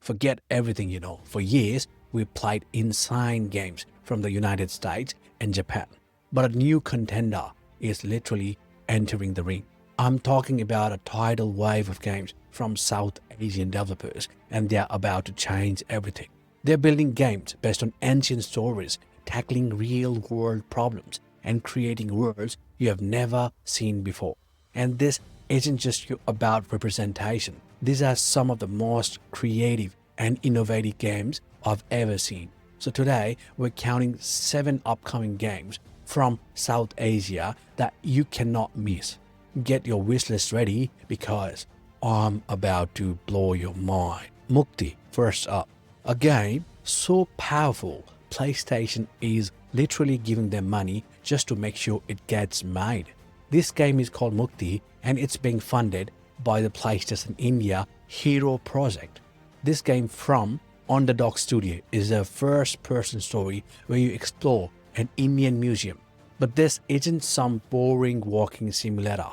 Forget everything you know. For years, we played insane games from the United States and Japan. But a new contender is literally entering the ring. I'm talking about a tidal wave of games from South Asian developers, and they're about to change everything. They're building games based on ancient stories, tackling real-world problems, and creating worlds you have never seen before. And this isn't just about representation. These are some of the most creative and innovative games I've ever seen. So today, we're counting 7 upcoming games from South Asia that you cannot miss. Get your wishlist ready because I'm about to blow your mind. Mukti, first up. A game so powerful, PlayStation is literally giving them money just to make sure it gets made. This game is called Mukti and it's being funded by the PlayStation India Hero Project. This game from Underdog Studio is a first-person story where you explore an Indian museum. But this isn't some boring walking simulator.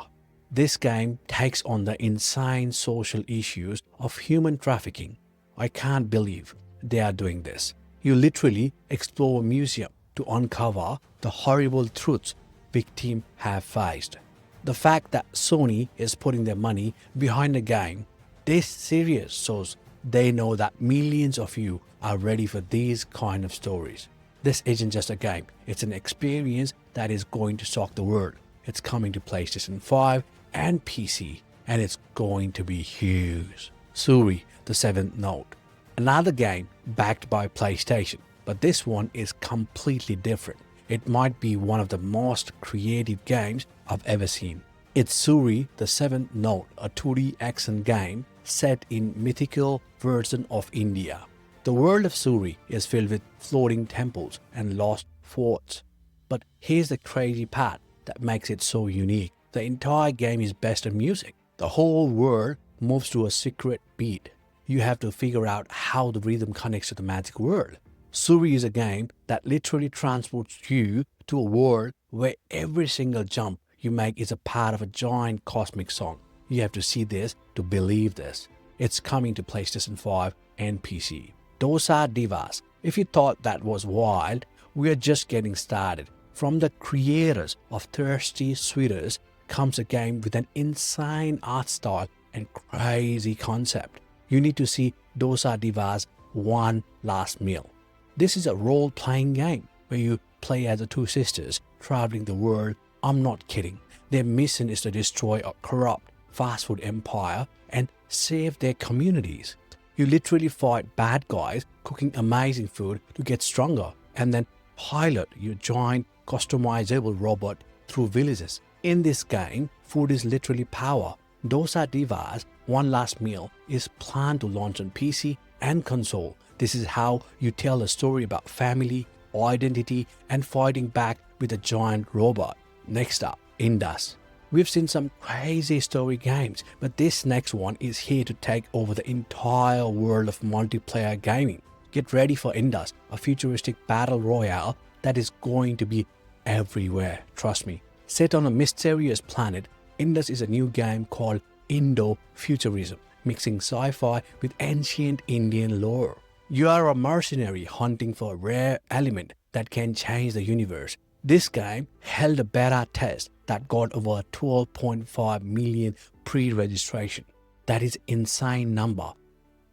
This game takes on the insane social issues of human trafficking. I can't believe they are doing this. You literally explore a museum to uncover the horrible truths victims have faced. The fact that Sony is putting their money behind the game, this serious shows they know that millions of you are ready for these kind of stories. This isn't just a game, it's an experience that is going to shock the world. It's coming to PlayStation 5 and PC, and it's going to be huge. Suri, the Seventh Note. Another game backed by PlayStation, but this one is completely different. It might be one of the most creative games I've ever seen. It's Suri, the Seventh Note, a 2D action game set in mythical version of India. The world of Suri is filled with floating temples and lost forts. But here's the crazy part that makes it so unique. The entire game is based on music. The whole world moves to a secret beat. You have to figure out how the rhythm connects to the magic world. Suri is a game that literally transports you to a world where every single jump you make is a part of a giant cosmic song. You have to see this to believe this. It's coming to PlayStation 5 and PC. Dosa Divas. If you thought that was wild, we're just getting started. From the creators of Thirsty Sweeters comes a game with an insane art style and crazy concept. You need to see Dosa Divas One Last Meal. This is a role-playing game where you play as the two sisters traveling the world. I'm not kidding. Their mission is to destroy a corrupt fast food empire and save their communities. You literally fight bad guys cooking amazing food to get stronger and then pilot your giant customizable robot through villages. In this game, food is literally power. Dosa Divas One Last Meal is planned to launch on PC and console. This is how you tell a story about family, identity, and fighting back with a giant robot. Next up, Indus. We've seen some crazy story games, but this next one is here to take over the entire world of multiplayer gaming. Get ready for Indus, a futuristic battle royale that is going to be everywhere, trust me. Set on a mysterious planet, Indus is a new game called Indo-futurism, mixing sci-fi with ancient Indian lore. You are a mercenary hunting for a rare element that can change the universe. This game held a beta test that got over 12.5 million pre-registration. That is insane number.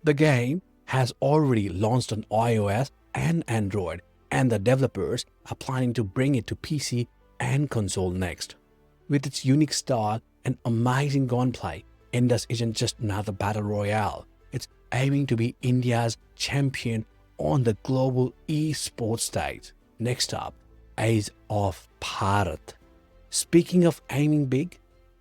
The game has already launched on iOS and Android, and the developers are planning to bring it to PC and console next. With its unique style and amazing gunplay, Indus isn't just another battle royale. It's aiming to be India's champion on the global esports stage. Next up, Age of Bhaarat. Speaking of aiming big,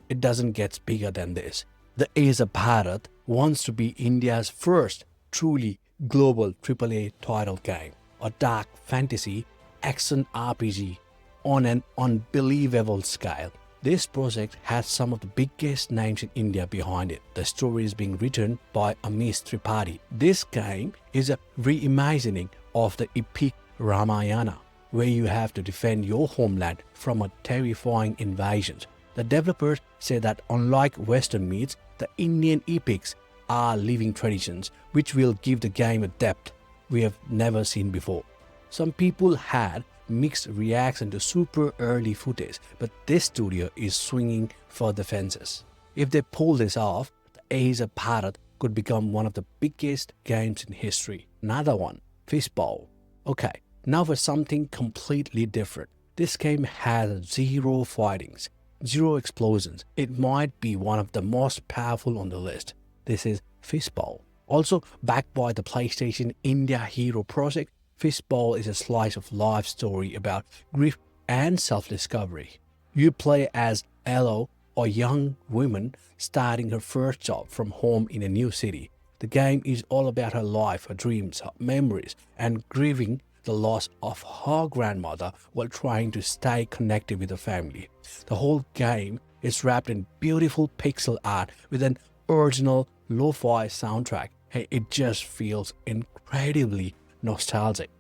it doesn't get bigger than this. The Age of Bhaarat wants to be India's first truly global AAA title game, a dark fantasy action RPG on an unbelievable scale. This project has some of the biggest names in India behind it. The story is being written by Amish Tripathi. This game is a reimagining of the epic Ramayana, where you have to defend your homeland from a terrifying invasion. The developers say that unlike Western myths, the Indian epics are living traditions which will give the game a depth we have never seen before. Some people had mixed reaction to super early footage, but this studio is swinging for the fences. If they pull this off, the Age of Bhaarat could become one of the biggest games in history. Another one, Fishbowl. Okay, now for something completely different. This game has zero fightings, zero explosions. It might be one of the most powerful on the list. This is Fishbowl. Also backed by the PlayStation India Hero project, Fishbowl is a slice of life story about grief and self-discovery. You play as Elo, a young woman starting her first job from home in a new city. The game is all about her life, her dreams, her memories, and grieving the loss of her grandmother while trying to stay connected with her family. The whole game is wrapped in beautiful pixel art with an original lo-fi soundtrack, and it just feels incredibly nostalgic.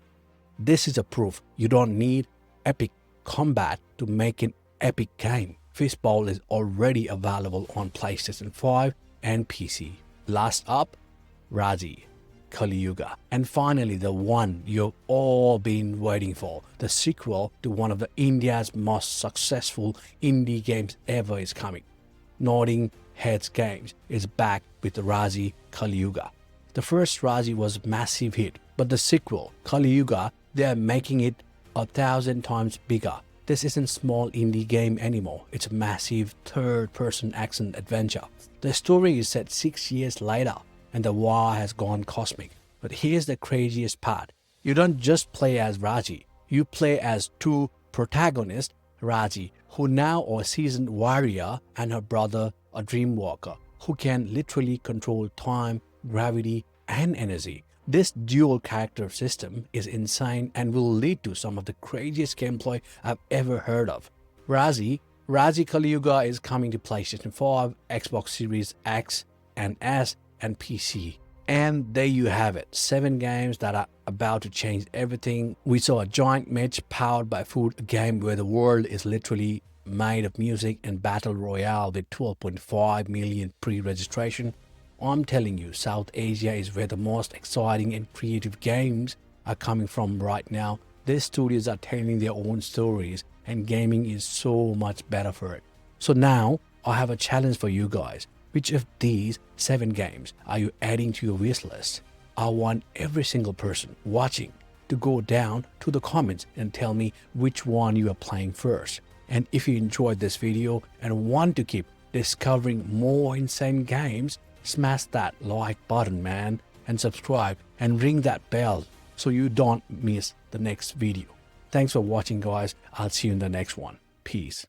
This is a proof you don't need epic combat to make an epic game. Fishbowl is already available on PlayStation 5 and PC. Last up, Raji, Kali Yuga. And finally, the one you've all been waiting for, the sequel to one of the India's most successful indie games ever is coming. Nodding Heads Games is back with Raji Kali Yuga. The first Raji was a massive hit, but the sequel, Kali Yuga, they are making it 1,000 times bigger. This isn't small indie game anymore. It's a massive third-person action adventure. The story is set 6 years later, and the war has gone cosmic. But here's the craziest part. You don't just play as Raji. You play as two protagonists, Raji, who now are a seasoned warrior, and her brother, a dream walker, who can literally control time, gravity, and energy. This dual character system is insane and will lead to some of the craziest gameplay I've ever heard of. Raji Kali Yuga is coming to PlayStation 5, Xbox Series X and S, and PC. And there you have it, 7 games that are about to change everything. We saw a giant match powered by food, a game where the world is literally made of music, and battle royale with 12.5 million pre-registration. I'm telling you, South Asia is where the most exciting and creative games are coming from right now. These studios are telling their own stories, and gaming is so much better for it. So now, I have a challenge for you guys. Which of these 7 games are you adding to your wish list? I want every single person watching to go down to the comments and tell me which one you are playing first. And if you enjoyed this video and want to keep discovering more insane games, smash that like button, man, and subscribe and ring that bell so you don't miss the next video. Thanks for watching, guys. I'll see you in the next one. Peace.